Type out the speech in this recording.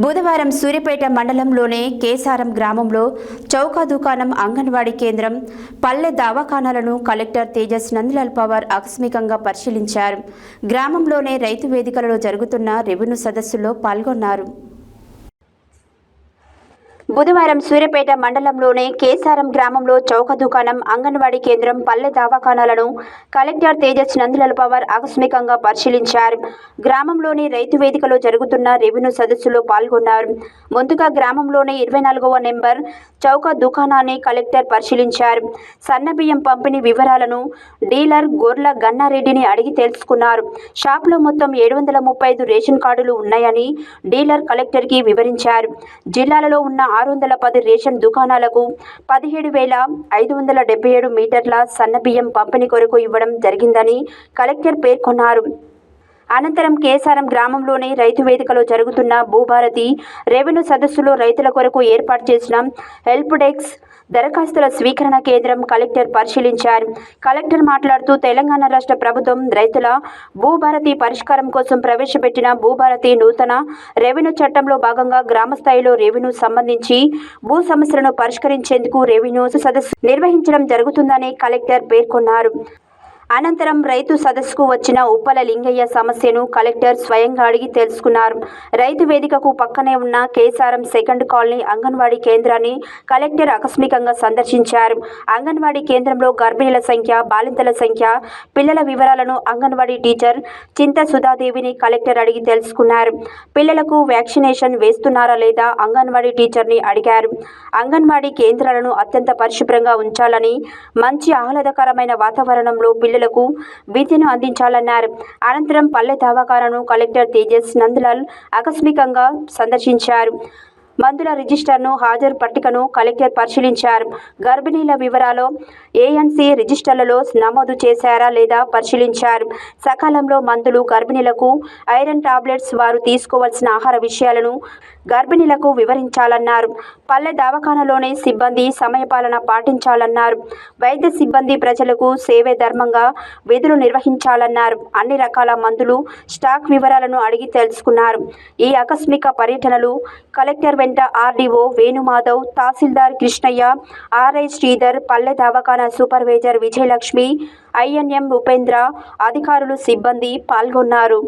బుధవారం సూర్యాపేట మండలంలోని కేసారం గ్రామంలో చౌక దుకాణం, అంగన్వాడీ కేంద్రం, పల్లె దవాఖానాలను కలెక్టర్ తేజస్ నందలాల్ పవార్ ఆకస్మికంగా పరిశీలించారు. గ్రామంలోనే రైతు వేదికలలో జరుగుతున్న రెవెన్యూ సదస్సులో పాల్గొన్నారు. బుధవారం సూర్యాపేట మండలంలోని కేసారం గ్రామంలో చౌక దుకాణం, అంగన్వాడీ కేంద్రం, పల్లె దవాఖానాలను కలెక్టర్ తేజస్ నందలాల్ పవార్ ఆకస్మికంగా పరిశీలించారు. గ్రామంలోని రైతు వేదికలో జరుగుతున్న రెవెన్యూ సదస్సులో పాల్గొన్నారు. ముందుగా గ్రామంలోని 24వ నెంబర్ చౌక దుకాణాన్ని కలెక్టర్ పరిశీలించారు. సన్నబియ్యం పంపిణీ వివరాలను డీలర్ గొర్ల గన్నారెడ్డిని అడిగి తెలుసుకున్నారు. షాప్లో మొత్తం 735 రేషన్ కార్డులు ఉన్నాయని డీలర్ కలెక్టర్కి వివరించారు. జిల్లాలలో ఉన్న 610 రేషన్ దుకాణాలకు 17,577 మీటర్ల సన్నబియ్యం పంపిణీ కొరకు ఇవ్వడం జరిగిందని కలెక్టర్ పేర్కొన్నారు. అనంతరం కేసారం గ్రామంలోని రైతు వేదికలో జరుగుతున్న భూభారతి రెవెన్యూ సదస్సులో రైతుల కొరకు ఏర్పాటు చేసిన హెల్ప్ డెస్క్, దరఖాస్తుల స్వీకరణ కేంద్రం కలెక్టర్ పరిశీలించారు. కలెక్టర్ మాట్లాడుతూ, తెలంగాణ రాష్ట్ర ప్రభుత్వం రైతుల భూభారతి పరిష్కారం కోసం ప్రవేశపెట్టిన భూభారతి నూతన రెవెన్యూ చట్టంలో భాగంగా గ్రామ స్థాయిలో రెవెన్యూ సంబంధించి భూ సమస్యలను పరిష్కరించేందుకు రెవెన్యూ సదస్సు నిర్వహించడం జరుగుతుందని కలెక్టర్ పేర్కొన్నారు. అనంతరం రైతు సదస్సుకు వచ్చిన ఉప్పల లింగయ్య సమస్యను కలెక్టర్ స్వయంగా అడిగి తెలుసుకున్నారు. రైతు వేదికకు పక్కనే ఉన్న కేసారం సెకండ్ కాలనీ అంగన్వాడీ కేంద్రాన్ని కలెక్టర్ ఆకస్మికంగా సందర్శించారు. అంగన్వాడీ కేంద్రంలో గర్భిణీల సంఖ్య, బాలింతల సంఖ్య, పిల్లల వివరాలను అంగన్వాడీ టీచర్ చింత సుధాదేవిని కలెక్టర్ అడిగి తెలుసుకున్నారు. పిల్లలకు వ్యాక్సినేషన్ వేస్తున్నారా లేదా అంగన్వాడీ టీచర్ని అడిగారు. అంగన్వాడీ కేంద్రాలను అత్యంత పరిశుభ్రంగా ఉంచాలని, మంచి ఆహ్లాదకరమైన వాతావరణంలో పిల్లలకు విద్యను అందించాలన్నారు. అనంతరం పల్లె దవాఖానాను కలెక్టర్ తేజస్ నందలాల్ ఆకస్మికంగా సందర్శించారు. మందుల రిజిస్టర్ను, హాజరు పట్టికను కలెక్టర్ పరిశీలించారు. గర్భిణీల వివరాలు ఏఎన్సీ రిజిస్టర్లలో నమోదు చేశారా లేదా పరిశీలించారు. సకాలంలో మందులు, గర్భిణీలకు ఐరన్ టాబ్లెట్స్, వారు తీసుకోవాల్సిన ఆహార విషయాలను గర్భిణీలకు వివరించాలన్నారు. పల్లె దవాఖానాలోని సిబ్బంది సమయపాలన పాటించాలన్నారు. వైద్య సిబ్బంది ప్రజలకు సేవే ధర్మంగా విధులు నిర్వహించాలన్నారు. అన్ని రకాల మందులు స్టాక్ వివరాలను అడిగి తెలుసుకున్నారు. ఈ ఆకస్మిక పర్యటనలు కలెక్టర్ వెంట ఆర్డీఓ వేణుమాధవ్, తహసీల్దార్ కృష్ణయ్య, ఆర్ఐ శ్రీధర్, పల్లె దవాఖానా సూపర్వైజర్ విజయలక్ష్మి, ఐఎన్ఎం ఉపేంద్ర, అధికారులు, సిబ్బంది పాల్గొన్నారు.